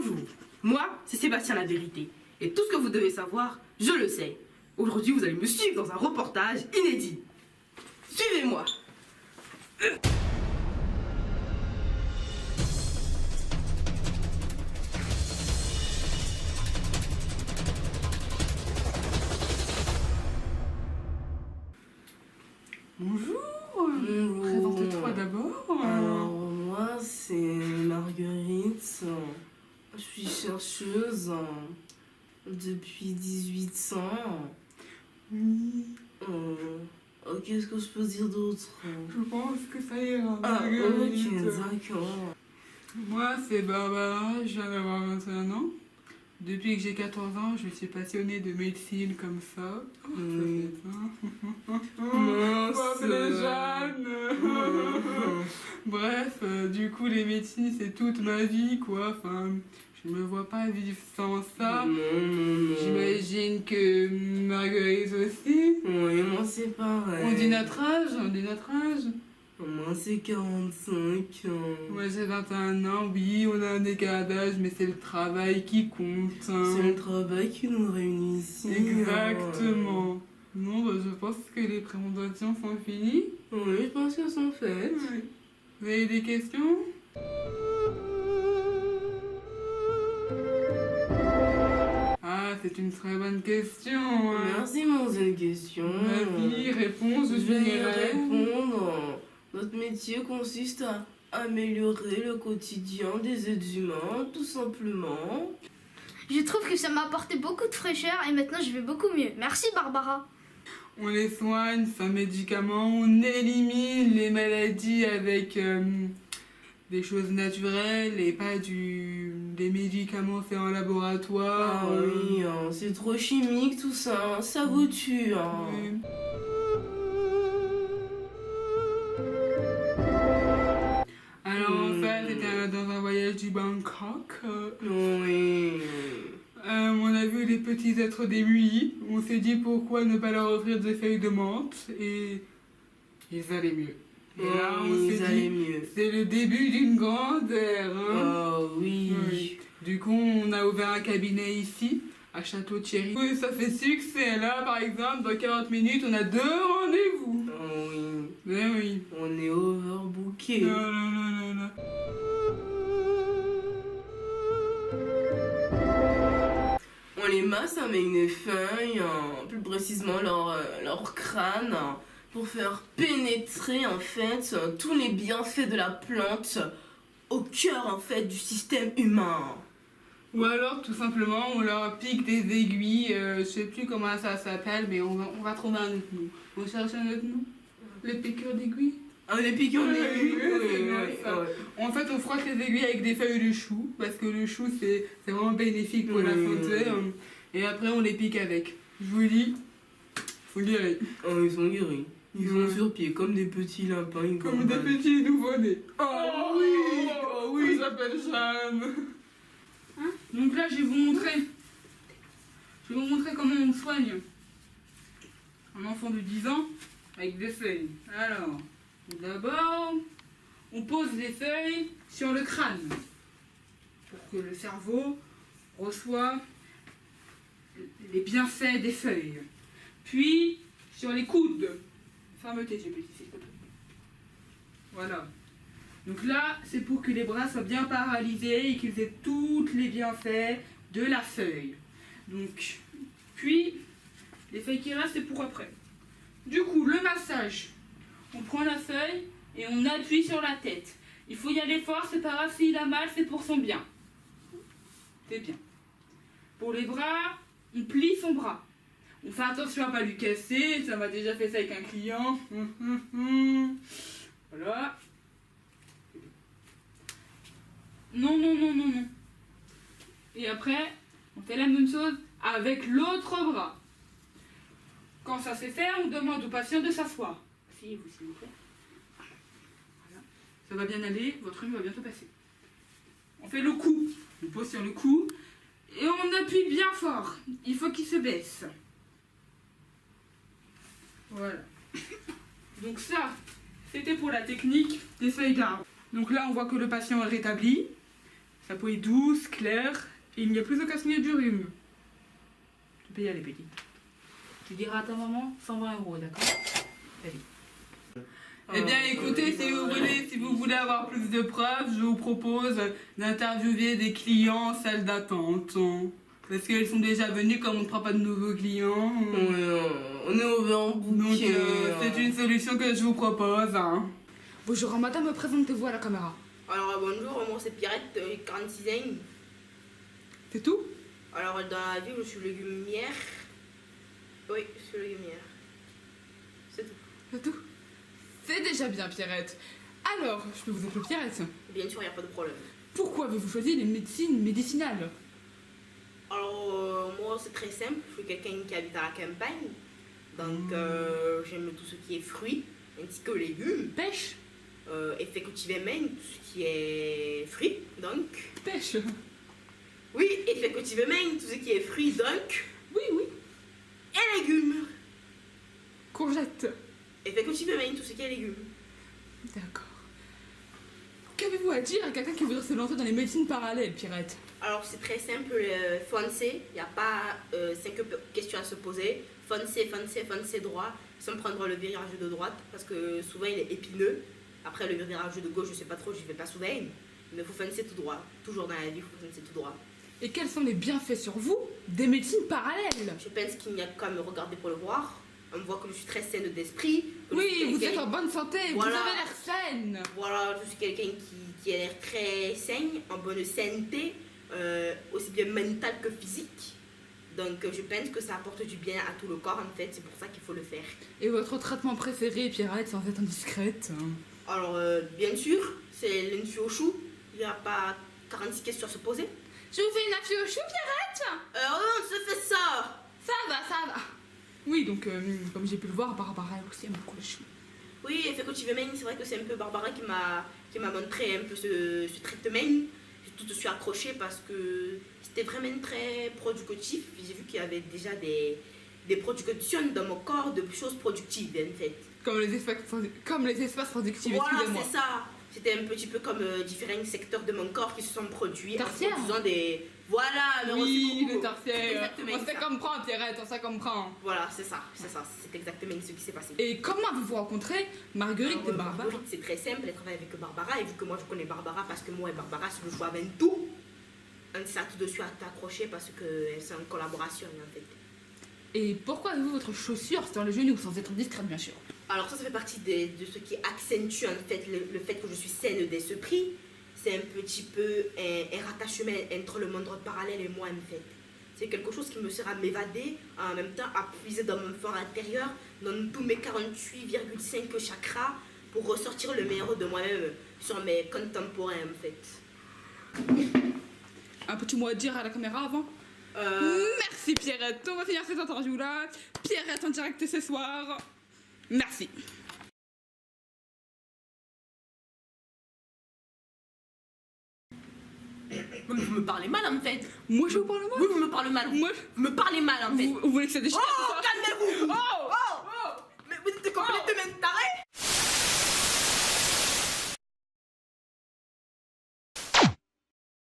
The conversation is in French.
Bonjour, moi, c'est Sébastien la vérité. Et tout ce que vous devez savoir, je le sais. Aujourd'hui, vous allez me suivre dans un reportage inédit. Suivez-moi. Bonjour. Bonjour. Présente-toi d'abord. Alors, moi, c'est Marguerite. Je suis chercheuse depuis 18 ans. Oui. Qu'est-ce que je peux dire d'autre? Je pense que ça ira. Ah, Marguerite. ok, d'accord. Moi, c'est Barbara, je viens d'avoir 21 ans. Depuis que j'ai 14 ans, je suis passionnée de médecine comme ça. Oui. Mince. Appeler Jeanne. Bref, du coup, les médecines, c'est toute ma vie, quoi. Enfin, je me vois pas vivre sans ça. Non. J'imagine que Marguerite aussi. Oui, moi, c'est pareil. On dit notre âge. Moi, c'est 45 ans. Moi j'ai 21 ans, oui, on a un écart d'âge, mais c'est le travail qui compte. Hein. C'est le travail qui nous réunit ici. Exactement. Non, bah, je pense que les présentations sont finies. Oui, je pense qu'elles sont faites. Oui. Vous avez des questions? Ah, c'est une très bonne question. Hein. Merci, mon une question. Vas-y, réponds, je Je vais y finirai. répondre. Notre métier consiste à améliorer le quotidien des êtres humains, tout simplement. Je trouve que ça m'a apporté beaucoup de fraîcheur et maintenant je vais beaucoup mieux. Merci Barbara. On les soigne sans médicaments, on élimine les maladies avec des choses naturelles et pas des médicaments faits en laboratoire. Ah oui, c'est trop chimique tout ça, ça vous tue. Oui. Alors en fait, c'était dans un voyage du Bangkok. Oui. On a vu les petits êtres démunis. On s'est dit pourquoi ne pas leur offrir des feuilles de menthe et ils allaient mieux. Et là, on ils s'est allaient dit, mieux. c'est le début d'une grande ère. Hein. Oh oui. Oui. Du coup, on a ouvert un cabinet ici, à Château-Thierry. Oui, ça fait succès. Là, par exemple, dans 40 minutes, on a 2 rendez-vous. Oh oui. Mais oui. On est overbooké. Non. On les masse avec une feuille, plus précisément leur crâne, pour faire pénétrer en fait tous les bienfaits de la plante au cœur en fait du système humain. Ou alors, tout simplement, on leur pique des aiguilles. Je sais plus comment ça s'appelle, mais on va trouver un autre nom. On cherche un autre nom? Les piqûres d'aiguilles? Ah, les piqûres d'aiguilles. c'est bien ça. En fait, on frotte les aiguilles avec des feuilles de chou, parce que le chou, c'est vraiment bénéfique pour la santé. Et après, on les pique avec. Je vous dis, faut guérir. Oh, ils sont guéris. Ils sont sur pied, comme des petits lapins. Ils Comme des gambadent. petits nouveau-nés. Oh oui, oh oui. Je s'appelle Jeanne. Hein? Donc là, je vais vous montrer. Comment on soigne un enfant de 10 ans avec des feuilles. Alors, d'abord, on pose les feuilles sur le crâne pour que le cerveau reçoive les bienfaits des feuilles. Puis, sur les coudes. Ferme-tes, j'ai petit, s'il te plaît. Voilà. Donc là, c'est pour que les bras soient bien paralysés et qu'ils aient tous les bienfaits de la feuille. Donc, puis, les feuilles qui restent, c'est pour après. Du coup, le massage. On prend la feuille et on appuie sur la tête. Il faut y aller fort, c'est pas grave s'il a mal, c'est pour son bien. C'est bien. Pour les bras, on plie son bras. On fait attention à pas lui casser, ça m'a déjà fait ça avec un client. Voilà. Non. Et après, on fait la même chose avec l'autre bras. Quand ça c'est fait, on demande au patient de s'asseoir. Asseyez-vous, s'il vous plaît. Voilà. Ça va bien aller, votre rhume va bientôt passer. On fait le cou. On pose sur le cou et on appuie bien fort. Il faut qu'il se baisse. Voilà. Donc ça, c'était pour la technique des feuilles d'arbre. Donc là, on voit que le patient est rétabli. La peau est douce, claire, et il n'y a plus aucun signe du rhume. Tu peux y aller, petit. Tu diras à ta maman 120 €, d'accord? Allez. Eh bien, écoutez, si vous voulez avoir plus de preuves, je vous propose d'interviewer des clients en salle d'attente. Parce qu'elles sont déjà venues, comme on ne prend pas de nouveaux clients. On est overbooké. Donc, c'est une solution que je vous propose. Bonjour madame, présentez-vous à la caméra. Alors bonjour, moi c'est Pierrette, 46 ans. C'est tout? Alors dans la vie, je suis légumière. Oui, je suis légumière. C'est tout. C'est tout. C'est déjà bien Pierrette. Alors, je peux vous appeler Pierrette. Bien sûr, il n'y a pas de problème. Pourquoi avez-vous choisi les médecines médicinales? Alors moi c'est très simple, je suis quelqu'un qui habite à la campagne. Donc j'aime tout ce qui est fruits ainsi que légumes. Pêche? Effectivement, tout ce qui est fruits, donc. Pêche? Oui, effectivement, tout ce qui est fruits, donc. Oui, oui. Et légumes. Courgette? Effectivement, tout ce qui est légumes. D'accord. Qu'avez-vous à dire à quelqu'un qui voudrait se lancer dans les médecines parallèles, Pierrette? Alors c'est très simple, foncez, il n'y a pas 5 questions à se poser. Foncez droit, sans prendre le virage de droite, parce que souvent il est épineux. Après le virage de gauche, je sais pas trop, j'y vais pas souvent. Mais il faut foncer tout droit. Toujours dans la vie, il faut foncer tout droit. Et quels sont les bienfaits sur vous des médecines parallèles? Je pense qu'il n'y a qu'à me regarder pour le voir. On me voit que je suis très saine d'esprit. Oui, vous êtes en bonne santé, Voilà. vous avez l'air saine. Voilà, je suis quelqu'un qui a l'air très sain, en bonne santé, aussi bien mentale que physique. Donc je pense que ça apporte du bien à tout le corps en fait, c'est pour ça qu'il faut le faire. Et votre traitement préféré, Pierrette, sans être indiscrète? Alors bien sûr, c'est l'infu au chou, il n'y a pas 46 questions à se poser. Je vous fais une affaire au chou, Pierrette? On se fait ça. Ça va. Oui, donc, comme j'ai pu le voir, Barbara aussi aime beaucoup le chou. Oui, effectivement, c'est vrai que c'est un peu Barbara qui m'a montré un peu ce traitement. J'ai tout de suite accroché parce que c'était vraiment très productif. J'ai vu qu'il y avait déjà des productions dans mon corps, de choses productives en fait. Comme les espaces productifs, Voilà, excusez-moi. c'est ça. C'était un petit peu comme différents secteurs de mon corps qui se sont produits Tertiaire. en produisant des... Voilà, merci Oui, beaucoup. le tertiaire. Exactement On se ça. comprend, Pierrette, on se comprend. Voilà, c'est ça, c'est exactement ce qui s'est passé. Et comment avez-vous rencontré Marguerite et Alors, Barbara? Marguerite, c'est très simple, elle travaille avec Barbara, et vu que moi je connais Barbara, parce que moi et Barbara, c'est le choix avant tout, on s'est tout de suite accroché parce que c'est une collaboration en fait. Et pourquoi avez-vous votre chaussure sur le genou, sans être discrète, bien sûr? Alors ça fait partie de ce qui accentue en fait le fait que je suis saine d'esprit. C'est un petit peu un rattachement entre le monde parallèle et moi en fait. C'est quelque chose qui me sert à m'évader, en même temps à puiser dans mon fort intérieur, dans tous mes 48,5 chakras, pour ressortir le meilleur de moi-même sur mes contemporains en fait. Un petit mot à dire à la caméra avant? Merci Pierrette, on va finir cette interview là. Pierrette en direct ce soir. Merci. Vous me parlez mal en fait. Moi je vous parle mal. Oui, vous me parlez mal. Moi, Vous me parlez mal en fait. vous voulez que ça déchire? Oh, calmez-vous. Oh, Mais vous êtes complètement taré.